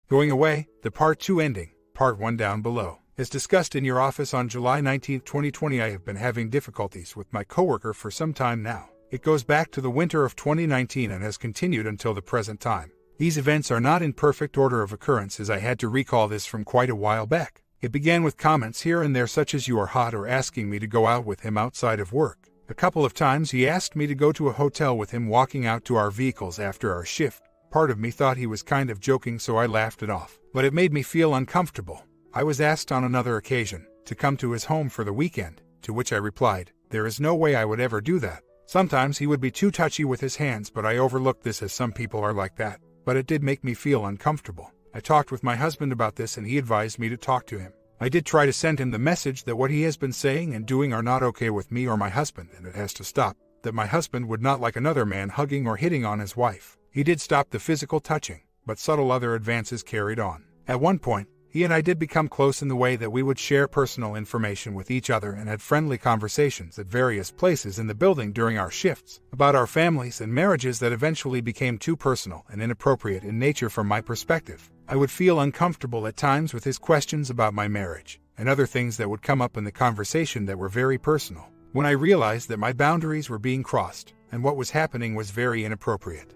Going away, the Part 2 ending, Part 1 down below. As discussed in your office on July 19, 2020, I have been having difficulties with my coworker for some time now. It goes back to the winter of 2019 and has continued until the present time. These events are not in perfect order of occurrence, as I had to recall this from quite a while back. It began with comments here and there such as "you are hot" or asking me to go out with him outside of work. A couple of times he asked me to go to a hotel with him, walking out to our vehicles after our shift. Part of me thought he was kind of joking, so I laughed it off, but it made me feel uncomfortable. I was asked on another occasion to come to his home for the weekend, to which I replied, "There is no way I would ever do that." Sometimes he would be too touchy with his hands, but I overlooked this as some people are like that. But it did make me feel uncomfortable. I talked with my husband about this and he advised me to talk to him. I did try to send him the message that what he has been saying and doing are not okay with me or my husband, and it has to stop, that my husband would not like another man hugging or hitting on his wife. He did stop the physical touching, but subtle other advances carried on. At one point, he and I did become close in the way that we would share personal information with each other and had friendly conversations at various places in the building during our shifts about our families and marriages that eventually became too personal and inappropriate in nature from my perspective. I would feel uncomfortable at times with his questions about my marriage and other things that would come up in the conversation that were very personal, when I realized that my boundaries were being crossed and what was happening was very inappropriate.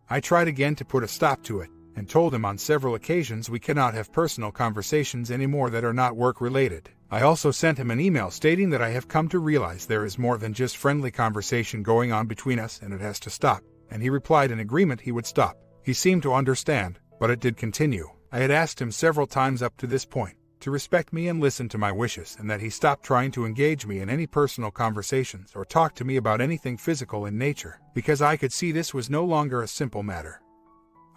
I tried again to put a stop to it, and told him on several occasions we cannot have personal conversations anymore that are not work-related. I also sent him an email stating that I have come to realize there is more than just friendly conversation going on between us and it has to stop, and he replied in agreement he would stop. He seemed to understand, but it did continue. I had asked him several times up to this point to respect me and listen to my wishes, and that he stop trying to engage me in any personal conversations or talk to me about anything physical in nature, because I could see this was no longer a simple matter.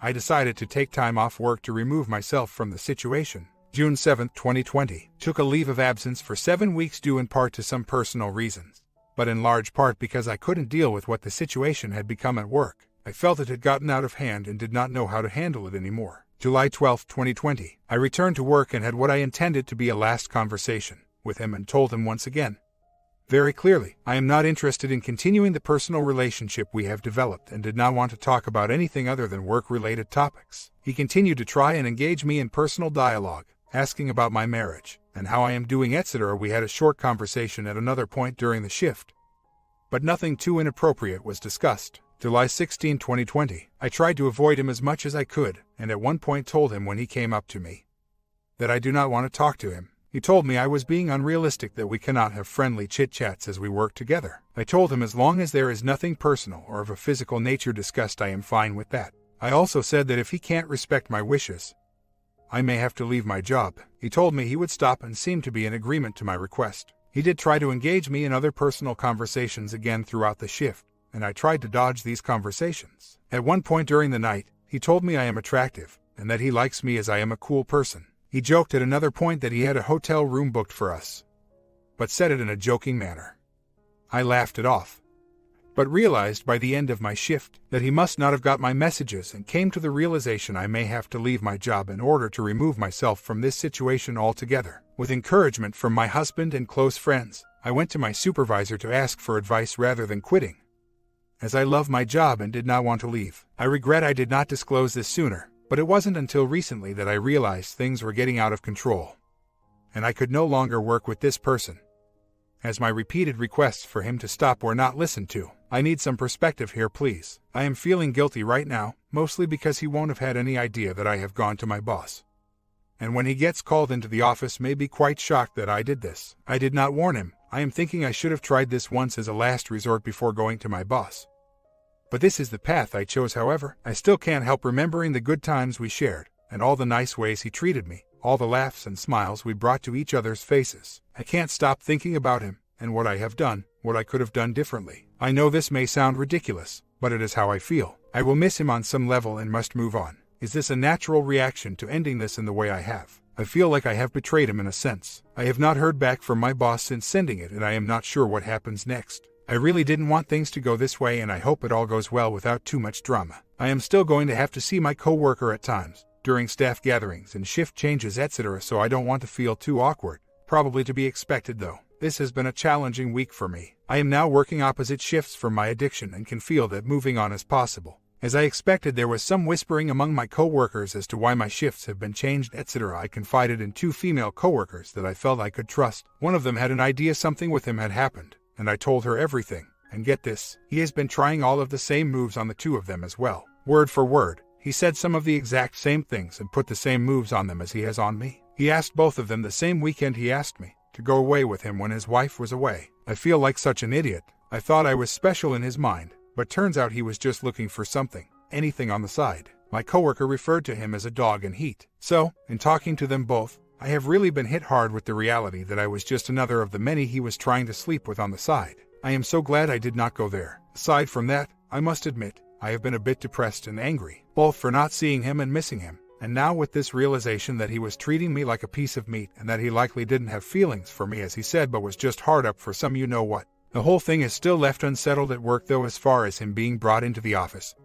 I decided to take time off work to remove myself from the situation. June 7, 2020, took a leave of absence for 7 weeks due in part to some personal reasons, but in large part because I couldn't deal with what the situation had become at work. I felt it had gotten out of hand and did not know how to handle it anymore. July 12, 2020, I returned to work and had what I intended to be a last conversation with him and told him once again, very clearly, I am not interested in continuing the personal relationship we have developed and did not want to talk about anything other than work-related topics. He continued to try and engage me in personal dialogue, asking about my marriage and how I am doing, etc. We had a short conversation at another point during the shift, but nothing too inappropriate was discussed. July 16, 2020, I tried to avoid him as much as I could, and at one point told him when he came up to me that I do not want to talk to him. He told me I was being unrealistic, that we cannot have friendly chit-chats as we work together. I told him as long as there is nothing personal or of a physical nature discussed, I am fine with that. I also said that if he can't respect my wishes, I may have to leave my job. He told me he would stop and seemed to be in agreement to my request. He did try to engage me in other personal conversations again throughout the shift, and I tried to dodge these conversations. At one point during the night, he told me I am attractive and that he likes me as I am a cool person. He joked at another point that he had a hotel room booked for us, but said it in a joking manner. I laughed it off, but realized by the end of my shift that he must not have got my messages and came to the realization I may have to leave my job in order to remove myself from this situation altogether. With encouragement from my husband and close friends, I went to my supervisor to ask for advice rather than quitting, as I love my job and did not want to leave. I regret I did not disclose this sooner, but it wasn't until recently that I realized things were getting out of control, and I could no longer work with this person, as my repeated requests for him to stop were not listened to. I need some perspective here, please. I am feeling guilty right now, mostly because he won't have had any idea that I have gone to my boss, and when he gets called into the office may be quite shocked that I did this. I did not warn him. I am thinking I should have tried this once as a last resort before going to my boss. But this is the path I chose. However, I still can't help remembering the good times we shared, and all the nice ways he treated me, all the laughs and smiles we brought to each other's faces. I can't stop thinking about him, and what I have done, what I could have done differently. I know this may sound ridiculous, but it is how I feel. I will miss him on some level and must move on. Is this a natural reaction to ending this in the way I have? I feel like I have betrayed him in a sense. I have not heard back from my boss since sending it, and I am not sure what happens next. I really didn't want things to go this way, and I hope it all goes well without too much drama. I am still going to have to see my coworker at times, during staff gatherings and shift changes, etc., so I don't want to feel too awkward. Probably to be expected though. This has been a challenging week for me. I am now working opposite shifts from my addiction and can feel that moving on is possible, As I expected, there was some whispering among my co-workers as to why my shifts have been changed, etc. I confided in 2 female co-workers that I felt I could trust. One of them had an idea something with him had happened, and I told her everything. And get this, he has been trying all of the same moves on the 2 of them as well. Word for word, he said some of the exact same things and put the same moves on them as he has on me. He asked both of them the same weekend he asked me to go away with him when his wife was away. I feel like such an idiot. I thought I was special in his mind, but turns out he was just looking for something, anything on the side. My coworker referred to him as a dog in heat. So, in talking to them both, I have really been hit hard with the reality that I was just another of the many he was trying to sleep with on the side. I am so glad I did not go there. Aside from that, I must admit, I have been a bit depressed and angry, both for not seeing him and missing him, and now with this realization that he was treating me like a piece of meat and that he likely didn't have feelings for me as he said but was just hard up for some you-know-what. The whole thing is still left unsettled at work though as far as him being brought into the office.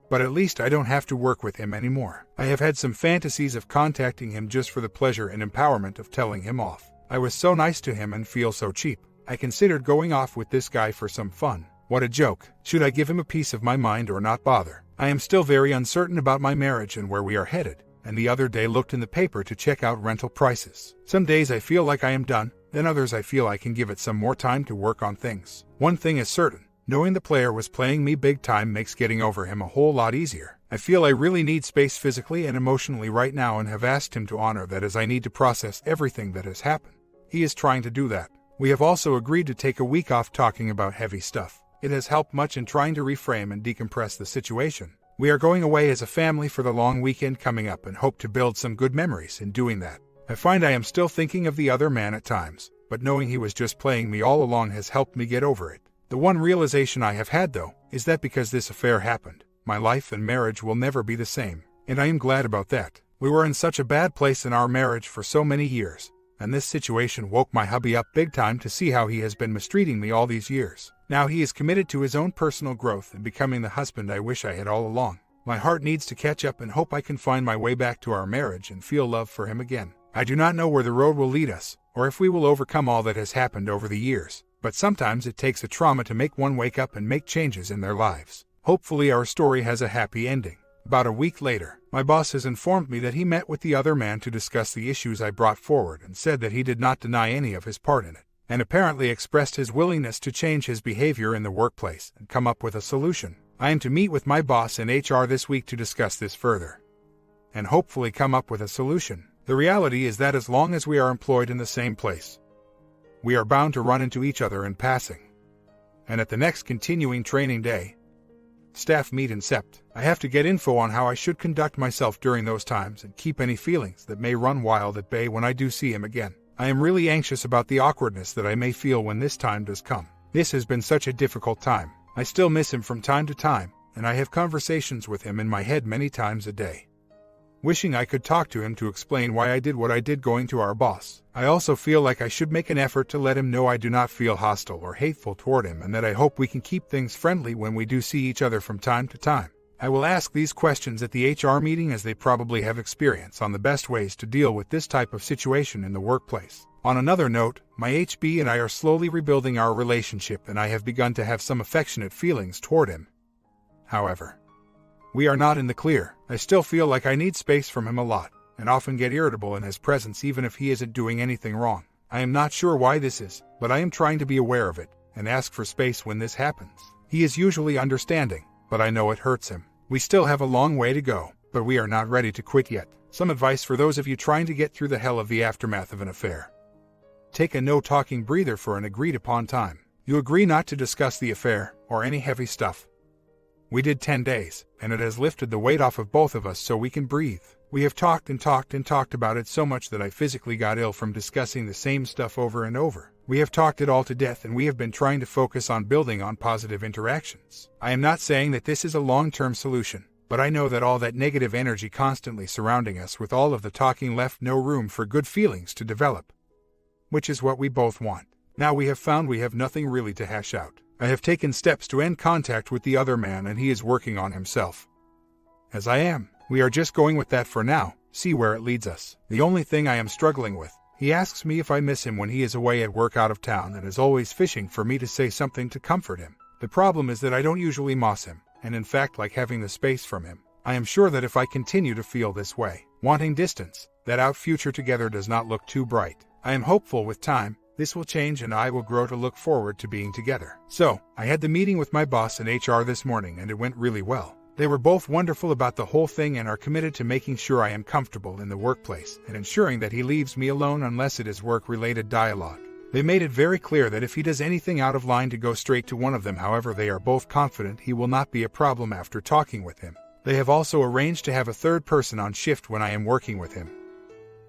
But at least I don't have to work with him anymore. I have had some fantasies of contacting him just for the pleasure and empowerment of telling him off. I was so nice to him and feel so cheap. I considered going off with this guy for some fun. What a joke. Should I give him a piece of my mind or not bother? I am still very uncertain about my marriage and where we are headed, and the other day looked in the paper to check out rental prices. Some days I feel like I am done, then others I feel I can give it some more time to work on things. One thing is certain, knowing the player was playing me big time makes getting over him a whole lot easier. I feel I really need space physically and emotionally right now and have asked him to honor that as I need to process everything that has happened. He is trying to do that. We have also agreed to take a week off talking about heavy stuff. It has helped much in trying to reframe and decompress the situation. We are going away as a family for the long weekend coming up and hope to build some good memories in doing that. I find I am still thinking of the other man at times, but knowing he was just playing me all along has helped me get over it. The one realization I have had, though, is that because this affair happened, my life and marriage will never be the same, and I am glad about that. We were in such a bad place in our marriage for so many years, and this situation woke my hubby up big time to see how he has been mistreating me all these years. Now he is committed to his own personal growth and becoming the husband I wish I had all along. My heart needs to catch up and hope I can find my way back to our marriage and feel love for him again. I do not know where the road will lead us, or if we will overcome all that has happened over the years, but sometimes it takes a trauma to make one wake up and make changes in their lives. Hopefully our story has a happy ending. About a week later, my boss has informed me that he met with the other man to discuss the issues I brought forward and said that he did not deny any of his part in it, and apparently expressed his willingness to change his behavior in the workplace and come up with a solution. I am to meet with my boss in HR this week to discuss this further, and hopefully come up with a solution. The reality is that as long as we are employed in the same place, we are bound to run into each other in passing. And at the next continuing training day, staff meet in Sept, I have to get info on how I should conduct myself during those times and keep any feelings that may run wild at bay when I do see him again. I am really anxious about the awkwardness that I may feel when this time does come. This has been such a difficult time. I still miss him from time to time, and I have conversations with him in my head many times a day, wishing I could talk to him to explain why I did what I did going to our boss. I also feel like I should make an effort to let him know I do not feel hostile or hateful toward him and that I hope we can keep things friendly when we do see each other from time to time. I will ask these questions at the HR meeting as they probably have experience on the best ways to deal with this type of situation in the workplace. On another note, my HB and I are slowly rebuilding our relationship and I have begun to have some affectionate feelings toward him. However, we are not in the clear. I still feel like I need space from him a lot, and often get irritable in his presence even if he isn't doing anything wrong. I am not sure why this is, but I am trying to be aware of it, and ask for space when this happens. He is usually understanding, but I know it hurts him. We still have a long way to go, but we are not ready to quit yet. Some advice for those of you trying to get through the hell of the aftermath of an affair. Take a no-talking breather for an agreed-upon time. You agree not to discuss the affair, or any heavy stuff. We did 10 days, and it has lifted the weight off of both of us so we can breathe. We have talked and talked and talked about it so much that I physically got ill from discussing the same stuff over and over. We have talked it all to death and we have been trying to focus on building on positive interactions. I am not saying that this is a long-term solution, but I know that all that negative energy constantly surrounding us with all of the talking left no room for good feelings to develop, which is what we both want. Now we have found we have nothing really to hash out. I have taken steps to end contact with the other man and he is working on himself, as I am. We are just going with that for now, see where it leads us. The only thing I am struggling with, he asks me if I miss him when he is away at work out of town and is always fishing for me to say something to comfort him. The problem is that I don't usually moss him, and in fact like having the space from him. I am sure that if I continue to feel this way, wanting distance, that our future together does not look too bright. I am hopeful with time, this will change and I will grow to look forward to being together. So, I had the meeting with my boss in HR this morning and it went really well. They were both wonderful about the whole thing and are committed to making sure I am comfortable in the workplace and ensuring that he leaves me alone unless it is work-related dialogue. They made it very clear that if he does anything out of line to go straight to one of them. However, they are both confident he will not be a problem after talking with him. They have also arranged to have a third person on shift when I am working with him,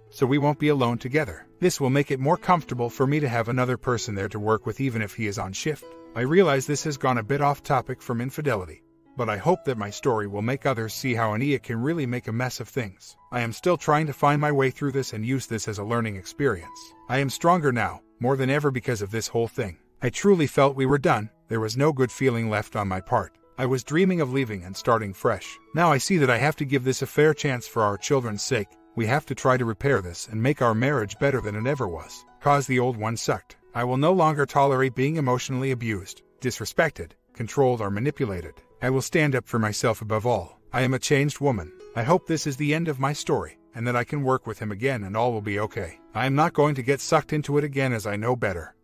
so we won't be alone together. This will make it more comfortable for me to have another person there to work with even if he is on shift. I realize this has gone a bit off topic from infidelity, but I hope that my story will make others see how an iêus can really make a mess of things. I am still trying to find my way through this and use this as a learning experience. I am stronger now, more than ever because of this whole thing. I truly felt we were done. There was no good feeling left on my part. I was dreaming of leaving and starting fresh. Now I see that I have to give this a fair chance for our children's sake. We have to try to repair this and make our marriage better than it ever was. Cause the old one sucked. I will no longer tolerate being emotionally abused, disrespected, controlled or manipulated. I will stand up for myself above all. I am a changed woman. I hope this is the end of my story, and that I can work with him again and all will be okay. I am not going to get sucked into it again as I know better.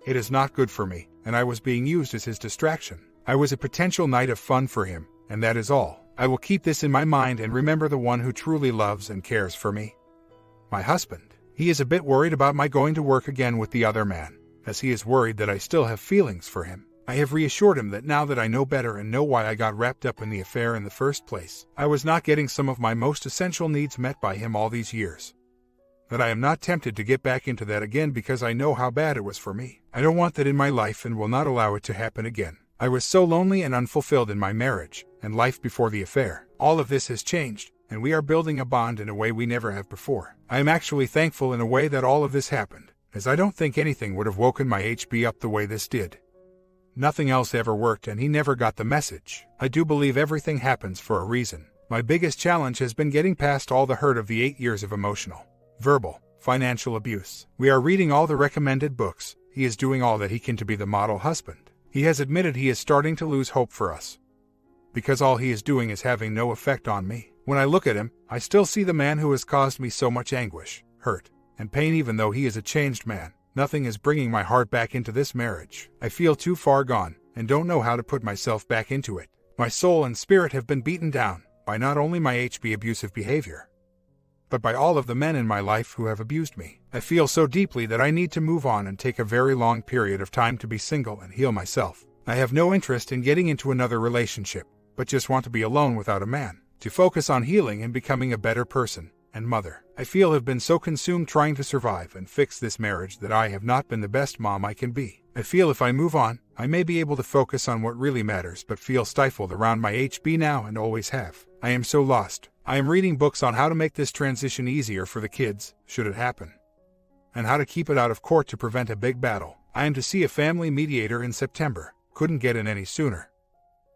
It is not good for me, and I was being used as his distraction. I was a potential night of fun for him, and that is all. I will keep this in my mind and remember the one who truly loves and cares for me. My husband. He is a bit worried about my going to work again with the other man, as he is worried that I still have feelings for him. I have reassured him that now that I know better and know why I got wrapped up in the affair in the first place, I was not getting some of my most essential needs met by him all these years. That I am not tempted to get back into that again because I know how bad it was for me. I don't want that in my life and will not allow it to happen again. I was so lonely and unfulfilled in my marriage and life before the affair. All of this has changed, and we are building a bond in a way we never have before. I am actually thankful in a way that all of this happened, as I don't think anything would have woken my HB up the way this did. Nothing else ever worked and he never got the message. I do believe everything happens for a reason. My biggest challenge has been getting past all the hurt of the 8 years of emotional, verbal, financial abuse. We are reading all the recommended books. He is doing all that he can to be the model husband. He has admitted he is starting to lose hope for us, because all he is doing is having no effect on me. When I look at him, I still see the man who has caused me so much anguish, hurt, and pain. Even though he is a changed man, nothing is bringing my heart back into this marriage. I feel too far gone, and don't know how to put myself back into it. My soul and spirit have been beaten down, by not only my HB abusive behavior, but by all of the men in my life who have abused me. I feel so deeply that I need to move on and take a very long period of time to be single and heal myself. I have no interest in getting into another relationship, but just want to be alone without a man, to focus on healing and becoming a better person and mother. I feel have been so consumed trying to survive and fix this marriage that I have not been the best mom I can be. I feel if I move on, I may be able to focus on what really matters, but feel stifled around my HB now and always have. I am so lost. I am reading books on how to make this transition easier for the kids, should it happen, and how to keep it out of court to prevent a big battle. I am to see a family mediator in September. Couldn't get in any sooner.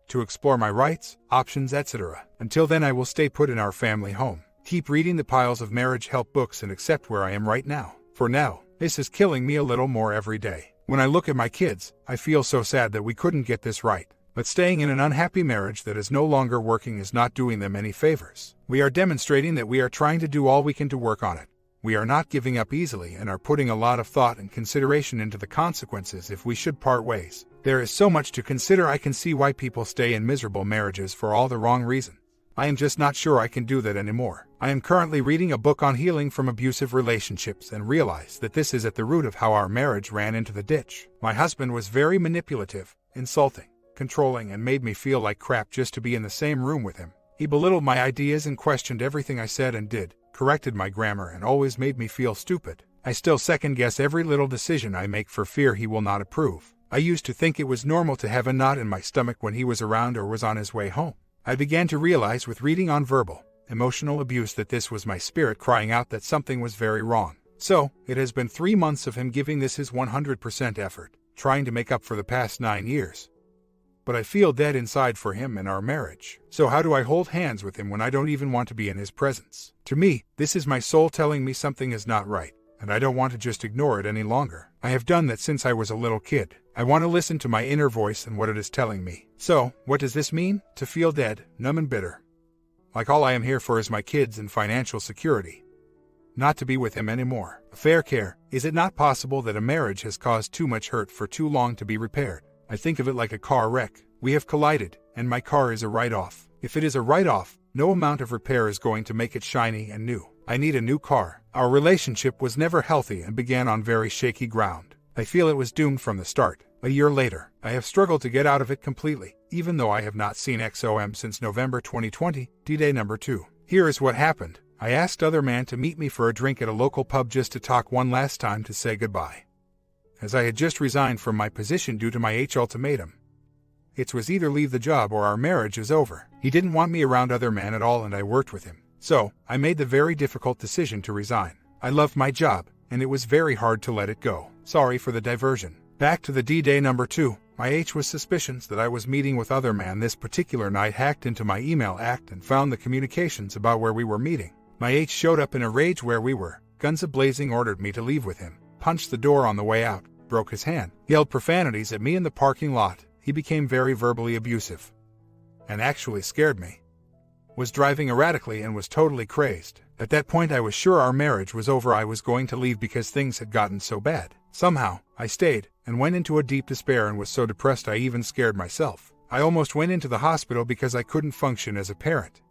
To explore my rights, options, etc. Until then I will stay put in our family home. Keep reading the piles of marriage help books and accept where I am right now. For now, this is killing me a little more every day. When I look at my kids, I feel so sad that we couldn't get this right. But staying in an unhappy marriage that is no longer working is not doing them any favors. We are demonstrating that we are trying to do all we can to work on it. We are not giving up easily and are putting a lot of thought and consideration into the consequences if we should part ways. There is so much to consider. I can see why people stay in miserable marriages for all the wrong reason. I am just not sure I can do that anymore. I am currently reading a book on healing from abusive relationships and realize that this is at the root of how our marriage ran into the ditch. My husband was very manipulative, insulting, controlling, and made me feel like crap just to be in the same room with him. He belittled my ideas and questioned everything I said and did, corrected my grammar, and always made me feel stupid. I still second-guess every little decision I make for fear he will not approve. I used to think it was normal to have a knot in my stomach when he was around or was on his way home. I began to realize with reading on verbal, emotional abuse that this was my spirit crying out that something was very wrong. So, it has been 3 months of him giving this his 100% effort, trying to make up for the past 9 years. But I feel dead inside for him and our marriage. So how do I hold hands with him when I don't even want to be in his presence? To me, this is my soul telling me something is not right. and I don't want to just ignore it any longer. I have done that since I was a little kid. I want to listen to my inner voice and what it is telling me. So, what does this mean? To feel dead, numb and bitter. Like all I am here for is my kids and financial security. Not to be with him anymore. Affair care. Is it not possible that a marriage has caused too much hurt for too long to be repaired? I think of it like a car wreck. We have collided, and my car is a write-off. If it is a write-off, no amount of repair is going to make it shiny and new. I need a new car. Our relationship was never healthy and began on very shaky ground. I feel it was doomed from the start. A year later, I have struggled to get out of it completely, even though I have not seen XOM since November 2020, D-Day number 2. Here is what happened. I asked other man to meet me for a drink at a local pub just to talk one last time to say goodbye. As I had just resigned from my position due to my ultimatum. It was either leave the job or our marriage is over. He didn't want me around other men at all and I worked with him. So, I made the very difficult decision to resign. I loved my job, and it was very hard to let it go. Sorry for the diversion. Back to the D-Day number 2. My H was suspicions that I was meeting with other man this particular night hacked into my email act and found the communications about where we were meeting. My H showed up in a rage where we were, guns a-blazing, ordered me to leave with him, punched the door on the way out, broke his hand, yelled profanities at me in the parking lot. He became very verbally abusive. And actually scared me. Was driving erratically and was totally crazed. At that point I was sure our marriage was over. I was going to leave because things had gotten so bad. Somehow, I stayed, and went into a deep despair and was so depressed I even scared myself. I almost went into the hospital because I couldn't function as a parent.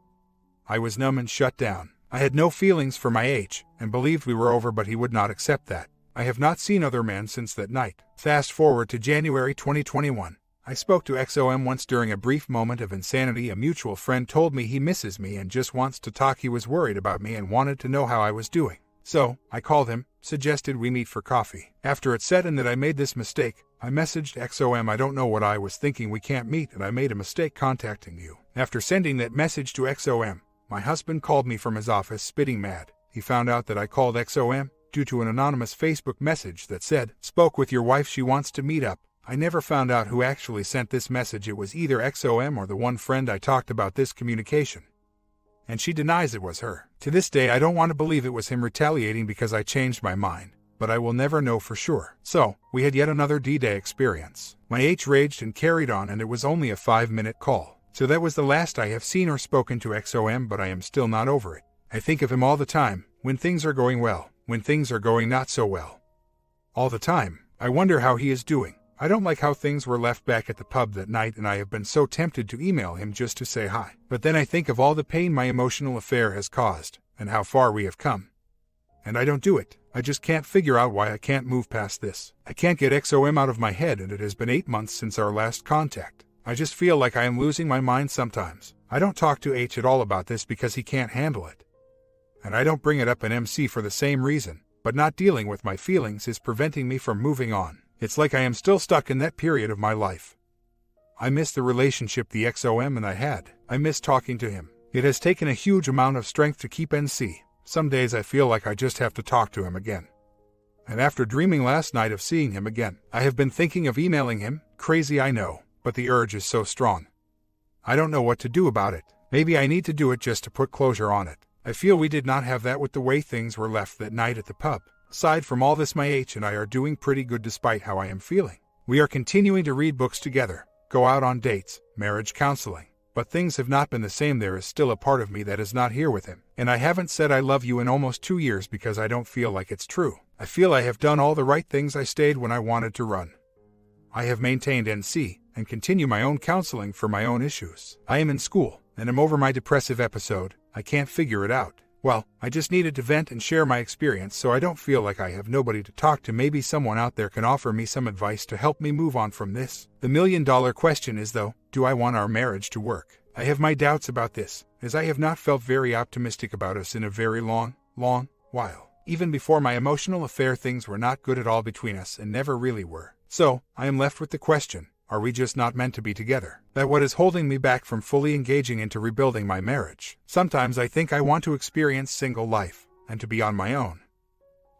I was numb and shut down. I had no feelings for my H, and believed we were over, but he would not accept that. I have not seen other men since that night. Fast forward to January 2021. I spoke to XOM once during a brief moment of insanity. A mutual friend told me he misses me and just wants to talk. He was worried about me and wanted to know how I was doing. So, I called him, suggested we meet for coffee. After it said and that I made this mistake, I messaged XOM, I don't know what I was thinking, we can't meet and I made a mistake contacting you. After sending that message to XOM, my husband called me from his office spitting mad. He found out that I called XOM due to an anonymous Facebook message that said, spoke with your wife, she wants to meet up. I never found out who actually sent this message. It was either XOM or the one friend I talked about this communication. And she denies it was her. To this day I don't want to believe it was him retaliating because I changed my mind, but I will never know for sure. So, we had yet another D-Day experience. My H raged and carried on, and it was only a 5-minute call. So that was the last I have seen or spoken to XOM, but I am still not over it. I think of him all the time, when things are going well, when things are going not so well. All the time. I wonder how he is doing. I don't like how things were left back at the pub that night, and I have been so tempted to email him just to say hi. But then I think of all the pain my emotional affair has caused, and how far we have come. And I don't do it. I just can't figure out why I can't move past this. I can't get XOM out of my head, and it has been 8 months since our last contact. I just feel like I am losing my mind sometimes. I don't talk to H at all about this because he can't handle it. And I don't bring it up in MC for the same reason, but not dealing with my feelings is preventing me from moving on. It's like I am still stuck in that period of my life. I miss the relationship the XOM and I had. I miss talking to him. It has taken a huge amount of strength to keep NC. Some days I feel like I just have to talk to him again. And after dreaming last night of seeing him again, I have been thinking of emailing him. Crazy, I know, but the urge is so strong. I don't know what to do about it. Maybe I need to do it just to put closure on it. I feel we did not have that with the way things were left that night at the pub. Aside from all this, my H and I are doing pretty good despite how I am feeling. We are continuing to read books together, go out on dates, marriage counseling. But things have not been the same. There is still a part of me that is not here with him. And I haven't said I love you in almost 2 years because I don't feel like it's true. I feel I have done all the right things. I stayed when I wanted to run. I have maintained NC and continue my own counseling for my own issues. I am in school and am over my depressive episode. I can't figure it out. Well, I just needed to vent and share my experience so I don't feel like I have nobody to talk to. Maybe someone out there can offer me some advice to help me move on from this. The million-dollar question is, though, do I want our marriage to work? I have my doubts about this, as I have not felt very optimistic about us in a very long while. Even before my emotional affair, things were not good at all between us and never really were. So, I am left with the question, are we just not meant to be together? That what is holding me back from fully engaging into rebuilding my marriage. Sometimes I think I want to experience single life, and to be on my own.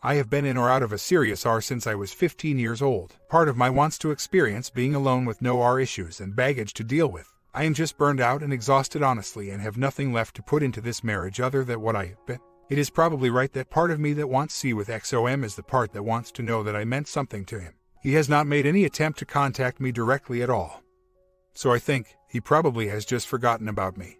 I have been in or out of a serious R since I was 15 years old. Part of my wants to experience being alone with no R issues and baggage to deal with. I am just burned out and exhausted honestly, and have nothing left to put into this marriage other than what I have been. It is probably right that part of me that wants C with XOM is the part that wants to know that I meant something to him. He has not made any attempt to contact me directly at all. So I think he probably has just forgotten about me.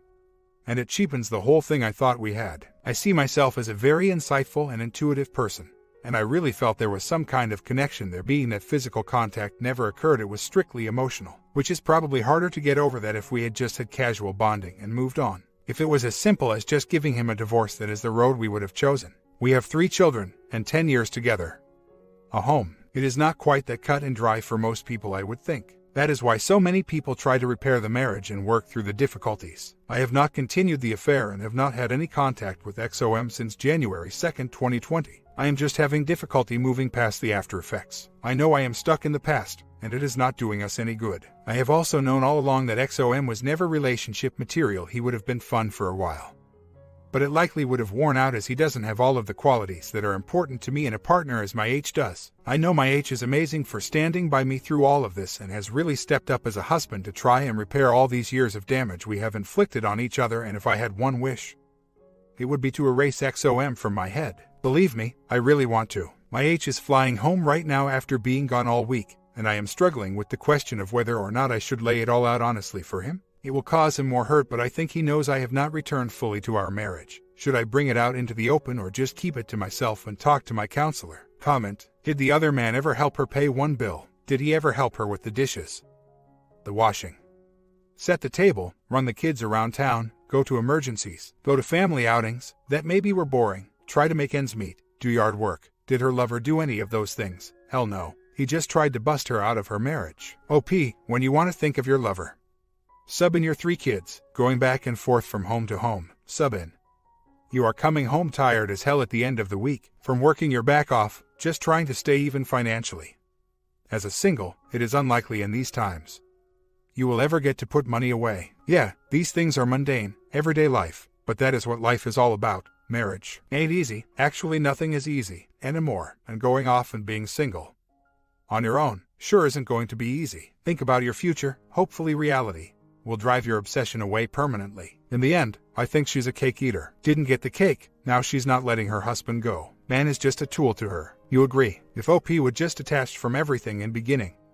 And it cheapens the whole thing I thought we had. I see myself as a very insightful and intuitive person, and I really felt there was some kind of connection there, being that physical contact never occurred. It was strictly emotional, which is probably harder to get over that if we had just had casual bonding and moved on. If it was as simple as just giving him a divorce, that is the road we would have chosen. We have 3 children and 10 years together. A home. It is not quite that cut and dry for most people, I would think. That is why so many people try to repair the marriage and work through the difficulties. I have not continued the affair and have not had any contact with XOM since January 2nd, 2020. I am just having difficulty moving past the after effects. I know I am stuck in the past, and it is not doing us any good. I have also known all along that XOM was never relationship material. He would have been fun for a while, but it likely would have worn out, as he doesn't have all of the qualities that are important to me in a partner as my H does. I know my H is amazing for standing by me through all of this and has really stepped up as a husband to try and repair all these years of damage we have inflicted on each other, and if I had one wish, it would be to erase XOM from my head. Believe me, I really want to. My H is flying home right now after being gone all week, and I am struggling with the question of whether or not I should lay it all out honestly for him. It will cause him more hurt, but I think he knows I have not returned fully to our marriage. Should I bring it out into the open or just keep it to myself and talk to my counselor? Comment: did the other man ever help her pay one bill? Did he ever help her with the dishes, the washing, set the table, run the kids around town, go to emergencies, go to family outings that maybe were boring, try to make ends meet, do yard work? Did her lover do any of those things? Hell no. He just tried to bust her out of her marriage. OP, when you want to think of your lover, sub in your 3 kids, going back and forth from home to home. Sub in. You are coming home tired as hell at the end of the week, from working your back off, just trying to stay even financially. As a single, it is unlikely in these times you will ever get to put money away. Yeah, these things are mundane, everyday life, but that is what life is all about. Marriage ain't easy. Actually, nothing is easy anymore, and going off and being single on your own sure isn't going to be easy. Think about your future. Hopefully reality will drive your obsession away permanently. In the end, I think she's a cake eater. Didn't get the cake, now she's not letting her husband go. Man is just a tool to her. You agree? If OP would just detach from everything in beginning,